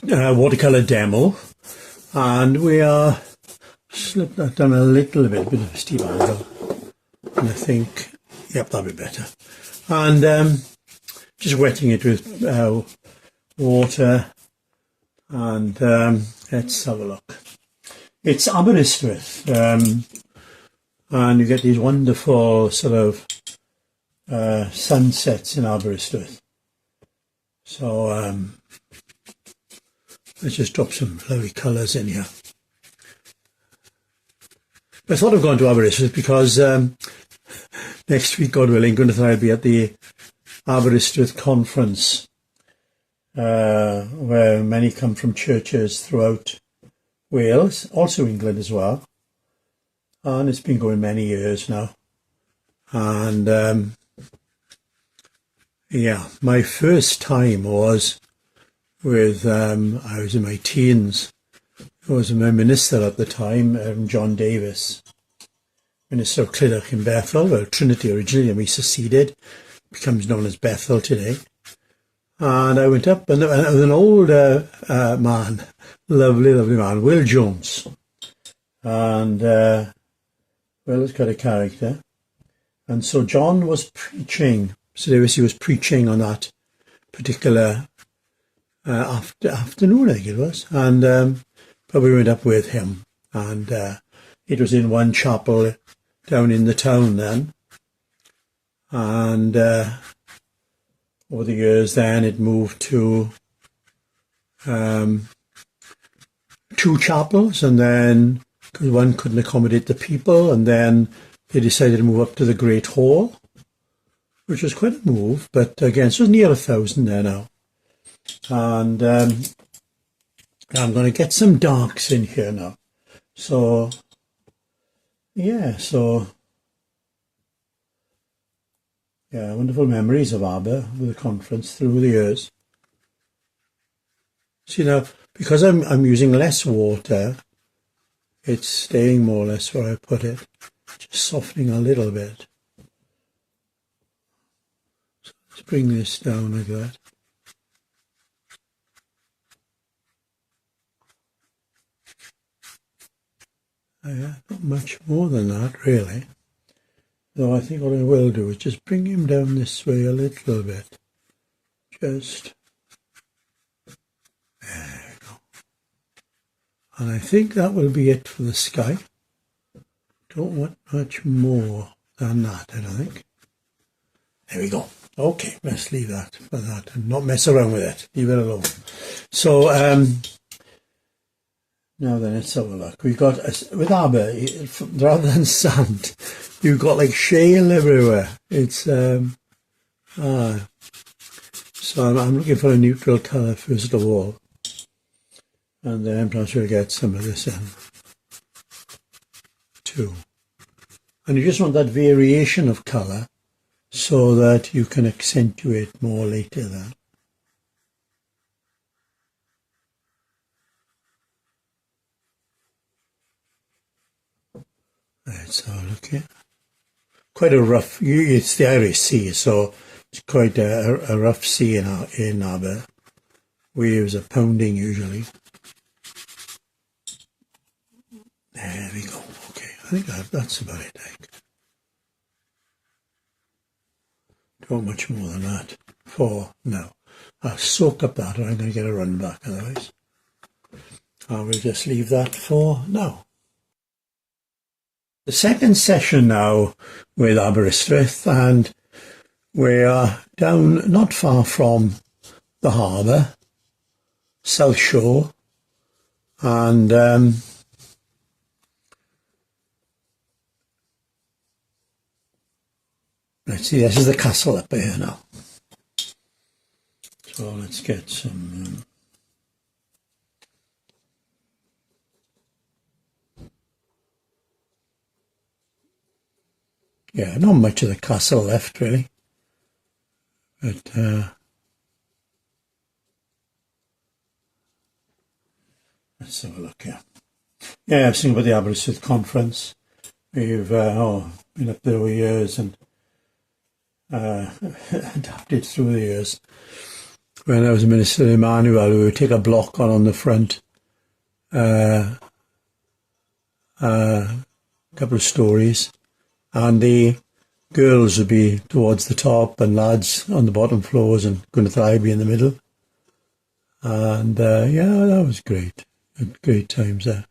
watercolour demo, and we are slipped that down a little bit of a steep angle, and I think, yep, that'll be better. And just wetting it with water, and let's have a look. It's Aberystwyth, and you get these wonderful sort of sunsets in Aberystwyth. So let's just drop some lovely colours in here. I thought of going to Aberystwyth because next week, God willing, Gwyneth and I will be at the Aberystwyth conference, where many come from churches throughout Wales, also England as well. And it's been going many years now. And yeah, my first time was with, I was in my teens. I was my minister at the time, John Davis, Minister of Clydach in Bethel, well, Trinity originally, and we seceded, becomes known as Bethel today. And I went up, and there was an old man, lovely man, Will Jones. And Will has got a character. And so John was preaching, so he was preaching on that particular afternoon, I think it was. And but we went up with him, and it was in one chapel down in the town then. And over the years then it moved to 2 chapels, and then because one couldn't accommodate the people, and then they decided to move up to the Great Hall, which was quite a move, but again, so it was near 1,000 there now. And I'm going to get some darks in here now. So, yeah, wonderful memories of Aber with the conference through the years. See now, because I'm using less water, it's staying more or less where I put it, just softening a little bit. So let's bring this down like that. Yeah, not much more than that really. Though I think what I will do is just bring him down this way a little bit. Just there we go. And I think that will be it for the sky. Don't want much more than that, I don't think. There we go. Okay, let's leave that for that and not mess around with it. Leave it alone. So now then, let's have a look. We've got, with Aber, rather than sand, you've got like shale everywhere. It's, so I'm looking for a neutral colour first of all. And then perhaps we'll get some of this in too. And you just want that variation of colour so that you can accentuate more later then. Let's have a look here. Quite a rough, it's the Irish Sea, so it's quite a rough sea in Aber. We use a pounding usually. There we go. Okay, I think that's about it. I think. Don't want much more than that for now. I'll soak up that or I'm going to get a run back otherwise. I will just leave that for now. The second session now with Aberystwyth, and we are down not far from the harbour, South Shore, and let's see, this is the castle up here now. So let's get some yeah, not much of the castle left really, but let's have a look here. Yeah, I've seen about the Aberystwyth conference. We've been up there over years and adapted through the years. when I was a minister in Emmanuel, we would take a block on the front, a couple of stories, and the girls would be towards the top and lads on the bottom floors, and Gwyneth and I would be in the middle. And yeah, that was great. Great times there.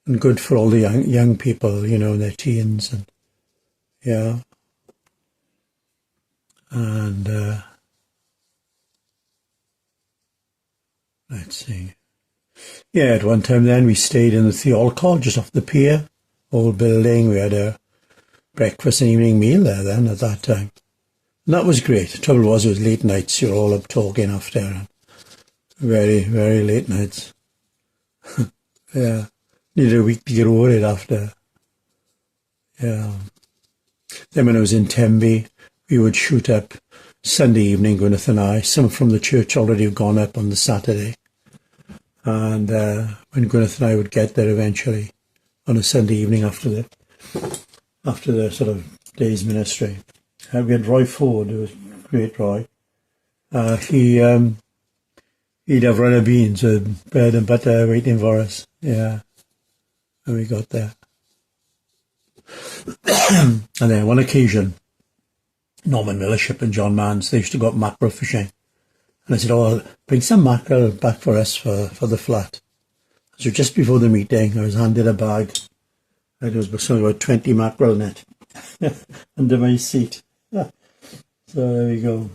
And good for all the young people, you know, in their teens. And yeah. And let's see. Yeah, at one time then we stayed in the Theolcol just off the pier, old building. We had a breakfast and evening meal there then at that time. And that was great. The trouble was it was late nights. You're all up talking after. And very, very late nights. Yeah. Needed a week to get over it after. Yeah. Then when I was in Tenby, we would shoot up Sunday evening, Gwyneth and I. Some from the church already have gone up on the Saturday. And when Gwyneth and I would get there eventually on a Sunday evening after the sort of day's ministry. We had Roy Ford, who was great Roy. He'd have runner beans with bread and butter waiting for us. Yeah. And we got there. And then one occasion, Norman Millership and John Mans, they used to go up mackerel fishing. And I said, oh, bring some mackerel back for us for the flat. So just before the meeting, I was handed a bag. There was something about 20 mackerel in it under my seat. So there we go.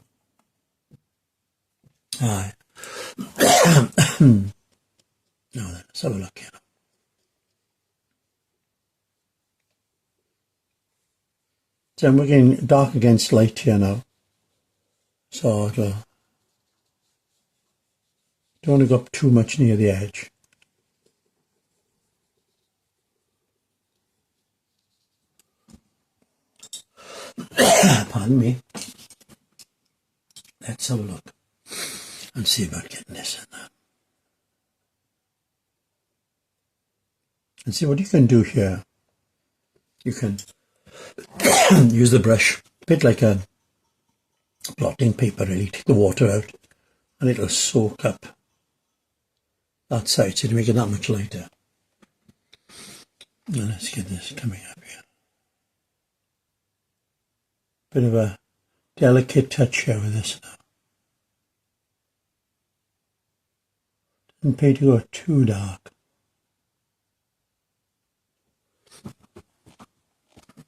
Aye. Now then, let's have a look here. So I'm working dark against light here now. So don't want to go up too much near the edge. Pardon me. Let's have a look and see about getting this in there. And see what you can do here. You can use the brush, a bit like a blotting paper really, take the water out and it'll soak up that side so to make it that much lighter. And let's get this coming up here. Bit of a delicate touch here with this now. Doesn't pay to go too dark.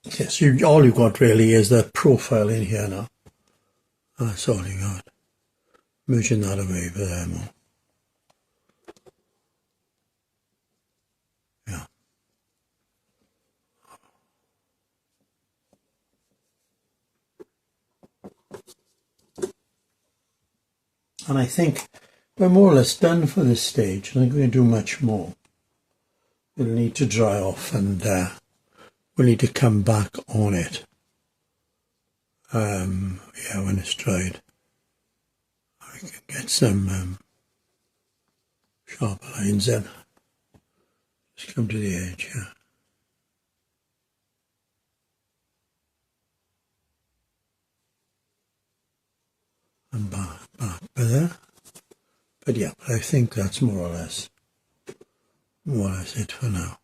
Yes, so all you've got really is the profile in here now. That's all you got. Merging that away for there more. Yeah. And I think we're more or less done for this stage. I think we're going to do much more. We'll need to dry off and we'll need to come back on it. Yeah, when it's dried. I can get some sharp lines in. Just come to the edge here. And back by there. But yeah, I think that's more or less it for now.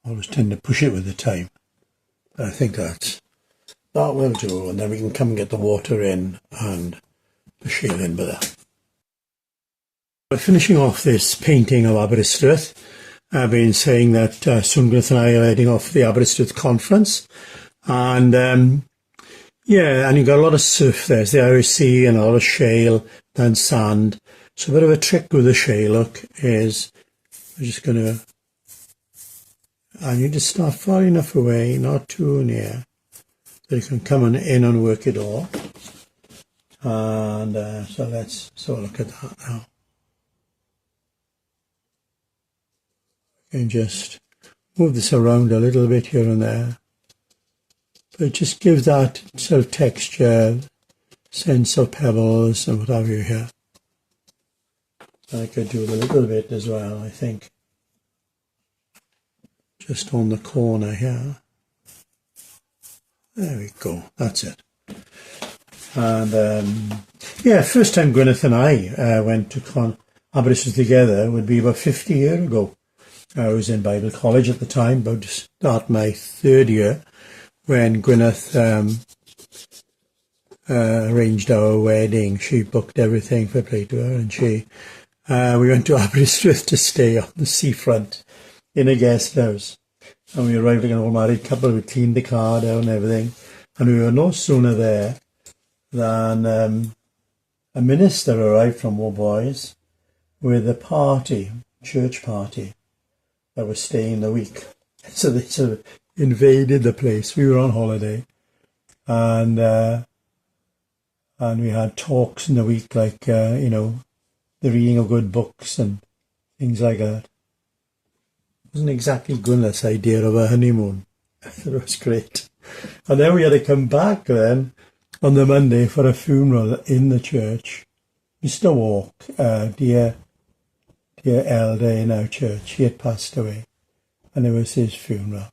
Always tend to push it with the time, but I think that will do, and then we can come and get the water in and the shale in by that. We're finishing off this painting of Aberystwyth. I've been saying that soon Gwyneth and I are heading off the Aberystwyth conference, and yeah, and you've got a lot of surf there. It's the Irish Sea and a lot of shale and sand. So a bit of a trick with the shale, look, is I'm just going to, and you just start far enough away, not too near, so you can come in and work it all. And so let's look at that now. And just move this around a little bit here and there. But just give that sort of texture, sense of pebbles and what have you here. I could do a little bit as well, I think. Just on the corner here. There we go, that's it. And yeah, first time Gwyneth and I went to Aberystwyth together would be about 50 years ago. I was in Bible college at the time, about to start my third year, when Gwyneth arranged our wedding. She booked everything for play to her, and we went to Aberystwyth to stay on the seafront in a guest house. And we arrived like an old married couple. We cleaned the car down and everything, and we were no sooner there than a minister arrived from Boys with a party, church party, that was staying the week. So they sort of invaded the place. We were on holiday, and we had talks in the week, like the reading of good books and things like that. It wasn't exactly Gwyneth's idea of a honeymoon. I thought it was great. And then we had to come back then on the Monday for a funeral in the church. Mr. Walk, dear elder in our church, he had passed away, and it was his funeral.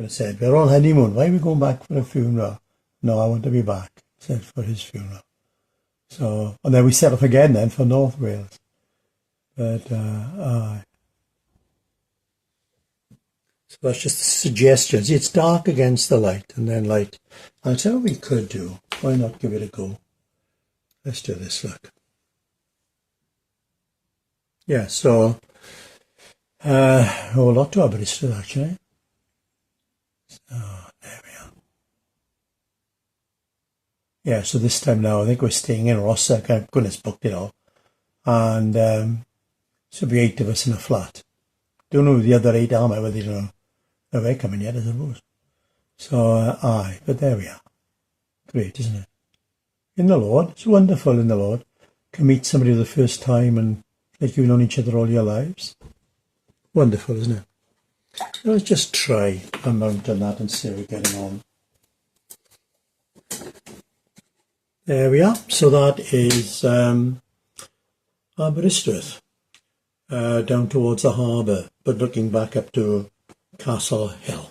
I said, we're on honeymoon, why are we going back for a funeral? No, I want to be back, said, for his funeral. So, and then we set off again then for North Wales. But, so that's just the suggestions. It's dark against the light, and then light. And so we could do. Why not give it a go? Let's do this, look. Yeah, so a lot to Aberystwyth, actually. So there we are. Yeah, so this time now, I think we're staying in Rossa. Goodness, booked it all. And so be 8 of us in a flat. Don't know who the other 8 are, whether they don't know. They're coming yet, I suppose. So, but there we are. Great, isn't it? In the Lord. It's wonderful in the Lord. Can meet somebody for the first time and like you've known each other all your lives. Wonderful, isn't it? Let's just try a mount on that and see how we're getting on. There we are. So that is Aberystwyth, down towards the harbour, but looking back up to Castle Hill.